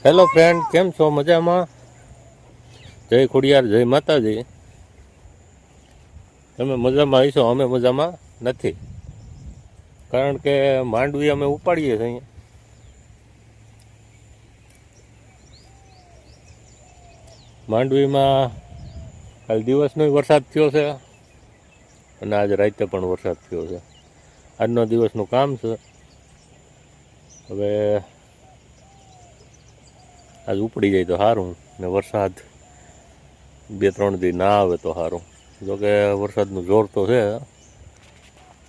Hello friend, કેમ છો? મજામાં? જય ખોડિયાર, જય માતાજી. તમે મજામાં હશો, અમે મજામાં નથી. કારણ કે માંડવી અમે ઉપાડીએ છીએ અહીંયા. માંડવીમાં કાલ દિવસનો વરસાદ થયો છે અને આજે રાતે પણ વરસાદ થયો છે. આજનો દિવસનું કામ છે. હવે આજ ઉપડી જાય તો સારું, ને વરસાદ 2-3 દી ના આવે તો સારું. જોકે વરસાદનું જોર તો છે.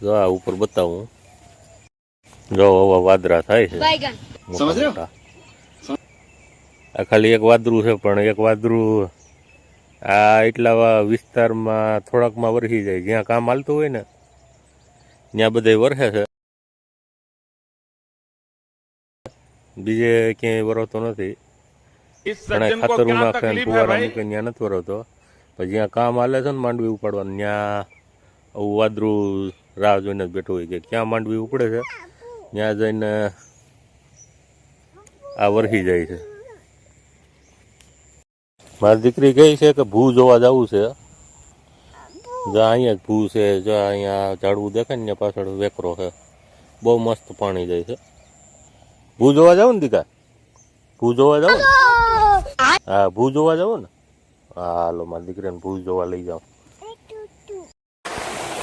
જો આ ઉપર બતાવું, જો આવા વાદળા થાય છે. આ ખાલી એક વાદળું છે, પણ એક વાદળું આ એટલા વિસ્તારમાં થોડાકમાં વરસી જાય. જ્યાં કામ હાલતું હોય ને ત્યાં બધા વરસે છે, બીજે ક્યાંય વરસતો નથી. ઘણા ખાતરું નાખે ને ફુવારા મૂકે ત્યાં નથી વરસતો. પણ જ્યાં કામ હાલે છે ને માંડવી ઉપાડવાનું, ત્યાં આવું વાદળું રાહ જોઈને જ બેઠું હોય કે ક્યાં માંડવી ઉપડે છે, ત્યાં જઈને આ વરસી જાય છે. મારી દીકરી કહે છે કે ભૂ જોવા જવું છે. જો અહીંયા જ ભૂ છે, જો અહીંયા ઝાડવું દેખાય ને ત્યાં પાછળ વેકરો છે. બહુ મસ્ત પાણી જાય છે. ભૂ જોવા જાવ ને દીકા? ભૂ જોવા જાવ ને? હા, ભૂ જોવા જાવ ને? હા, હાલો મારી દીકરીને ભૂ જોવા લઈ જાઓ.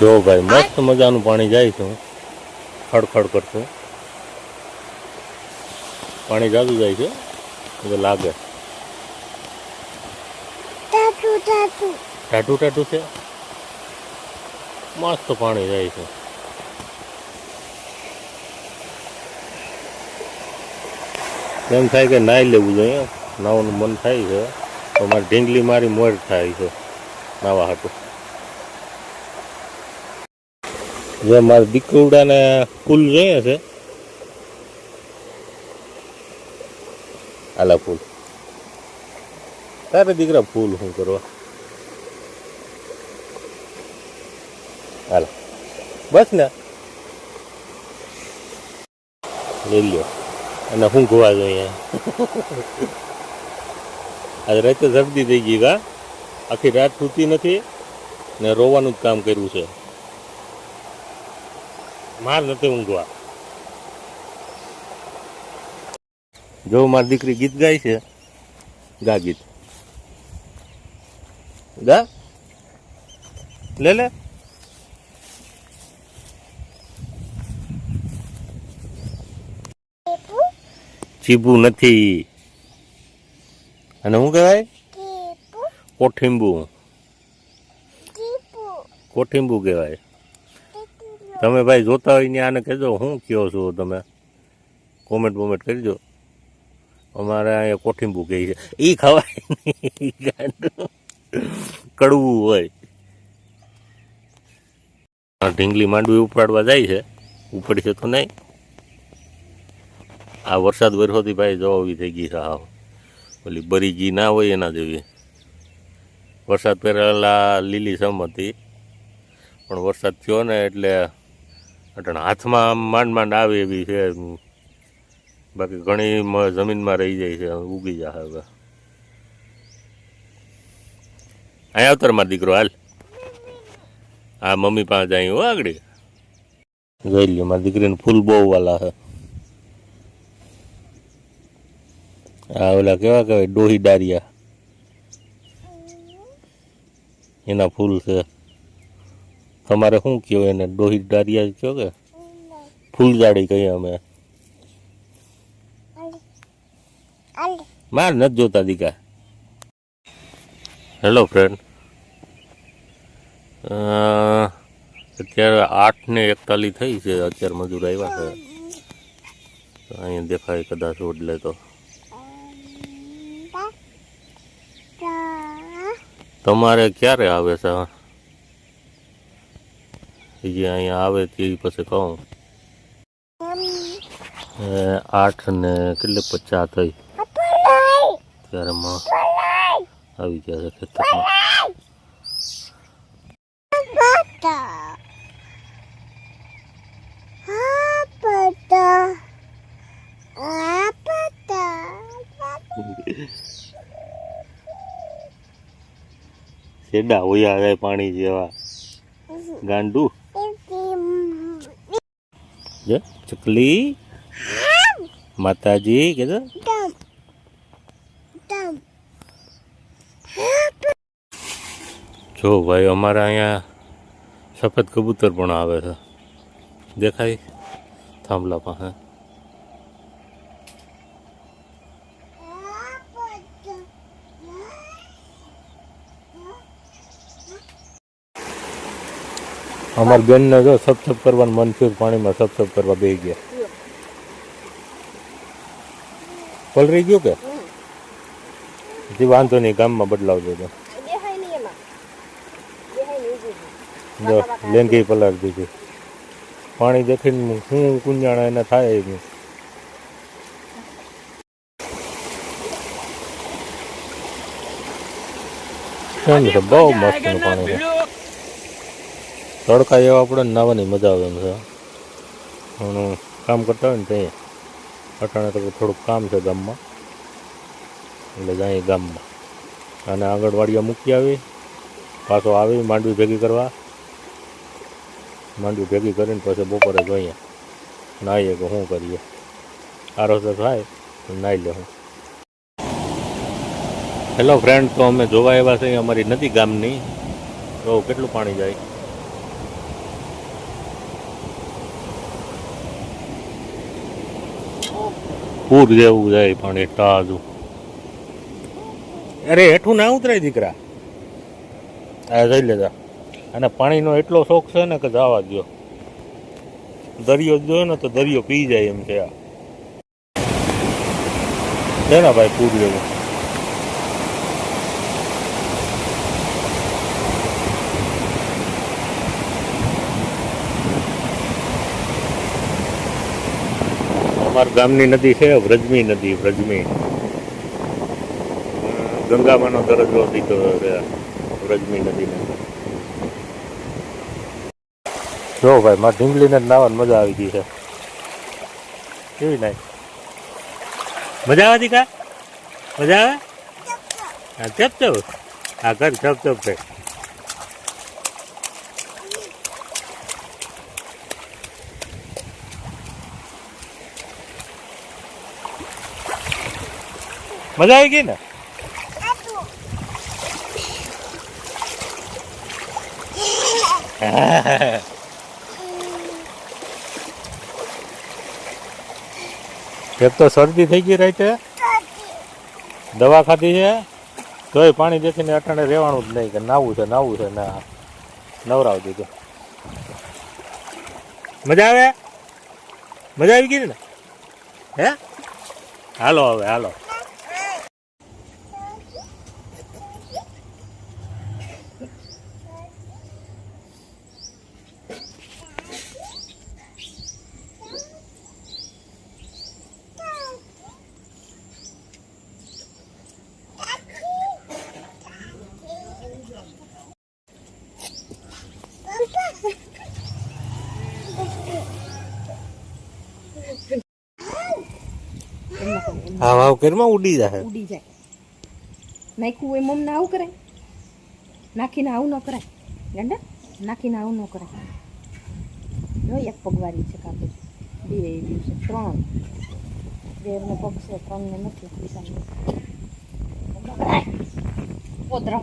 જો ભાઈ, મસ્ત મજાનું પાણી જાય છે. ખડખડ કરશે પાણી, જાજુ જાય છે. એટલે લાગે ટાટું ટાટું છે. મસ્ત પાણી જાય છે. એમ થાય કે નાહી લેવું જોઈએ. નાવાનું મન થાય છે. તો મારી ઢીંગલી મારી મોર થાય છે નાવા હાટું. જે મારા દીકરુડાને ફૂલ જોઈએ છે, આલા ફૂલ. તારે દીકરા ફૂલ શું કરવા? હાલ બસ ને, લઈ લ્યો. અને શું ગોવા જોઈએ? આજે રાતે શરદી થઈ ગઈ. કા આખી રાત સૂતી નથી ને રોવાનું જ કામ કર્યું છે. માર નથી ઊંઘવા. જો મારી દીકરી ગીત ગાય છે. ગા ગીત ગા, લે લે. ચીબુ નથી. અને શું કહેવાય? કોઠીંબુ. કોઠીંબુ કહેવાય. તમે ભાઈ જોતા હોય ને આને કહેજો શું કહો છો તમે, કોમેન્ટ બોમેન્ટ કરજો. અમારે અહીંયા કોઠીંબુ કહે છે. એ ખવાય નહીં, કડવું હોય. ઢીંગલી માંડવી ઉપાડવા જાય છે. ઉપડશે તો નહીં. આ વરસાદ વરસોથી ભાઈ જો આવી થઈ ગઈ છે. હાવ ઓલી બરી ગઈ ના હોય એના જેવી. વરસાદ પહેલાં લીલી સમ હતી, પણ વરસાદ થયો ને એટલે અટણ હાથમાં માંડ માંડ આવે એવી છે. બાકી ઘણી જમીનમાં રહી જાય છે, ઉગી જાય. હવે અહીંયા આવતર મારો દીકરો, હાલ. હા, મમ્મી પાસે જાય હો આગળ. જોઈ લ્યો, મારી દીકરીને ફૂલ બહુ વાલા છે. આ ઓલા કેવા કહેવાય, ડોહી ડારિયા, એના ફૂલ છે. તમારે શું કહો એને? ડોહી ડારિયા કહો કે ફૂલઝાડી કહીએ અમે? માર નથી જોતા દીકા. હેલો ફ્રેન્ડ, અત્યારે 8:41 થઈ છે. અત્યારે મજૂર આવ્યા છે. અહીંયા દેખાય કદાચ ઓડલે તો. તમારે ક્યારે આવે છે? જે અહીંયા આવે તે પછી કહું. 8:50 થઈ ત્યારે આવી ગયા છે ખેતરમાં. સેડા હોયા જાય પાણી જેવા ગાંડું જે ચકલી માતાજી કીધું જો ભાઈ અમારા અહીંયા સફેદ કબૂતર પણ આવે છે દેખાય થાંભલા પાસે અમારી બેનને જો સપ કરવાનું મન થયું પાણીમાં સપ કરવા બેસી ગયા પલરી ગયું કે હજી વાંધો નહીં ગામમાં બદલાવજો તો જો લેંગી પલાળી દીધી પાણી દેખીને હું કુંજાણા એને થાય નહીં કેમ છે બહુ મસ્ત પાણી છે તડકા એવા આપણે નાવાની મજા આવે એમ છે હું કામ કરતા હોય ને ત્યાં અટાણે તો થોડુંક કામ છે ગામમાં એટલે જાય ગામમાં અને આંગણવાડીયા મૂકી આવી પાછો આવી માંડવી ભેગી કરવા માંડવી ભેગી કરીને પછી બપોરે જોઈએ નાહીએ કે શું કરીએ આરો તો થાય નાહી લે હું હેલો ફ્રેન્ડ તો અમે જોવા આવ્યા છે અમારી નદી ગામની તો કેટલું પાણી જાય પૂર જેવું જાય પાણી તાજું અરે હેઠું ના ઉતરાય દીકરા આ જઈ લેતા અને પાણીનો એટલો શોખ છે ને કે જવા દો દરિયો જો ને તો દરિયો પી જાય એમ છે આ છે ને ભાઈ પૂર જેવું અમારા ગામની નદી છે વ્રજમી નદી વ્રજમી ગંગામાનો દરજ્જો દીધો વ્રજમી નદીને જો ભાઈ મારે ઢીંગલીને નાવાની મજા આવી ગઈ છે કેવી નાય મજા આવે કા મજા આવે હા ચપ ચપ હા કર ચપ ચપ છે મજા આવી ગઈ ને એક તો શરદી થઈ ગઈ રાતે દવા ખાધી છે તોય પાણી દેખીને અટાણે રહેવાનું જ નહીં કે નાવું છે ના નવરાવ દીધું મજા આવે મજા આવી ગઈ ને હે હાલો હવે હાલો હા વાવ ઘરમાં ઉડી જાય નાખ્યું હોય મમ્મી આવું કરાય નાખીને આવું ન કરાય ગાંડા નાખીને આવું ન કરાય જો એક પગવારી છે કાપે બે દિવસે 3 દેવનો પગ છે 3 ને નથી કોતરા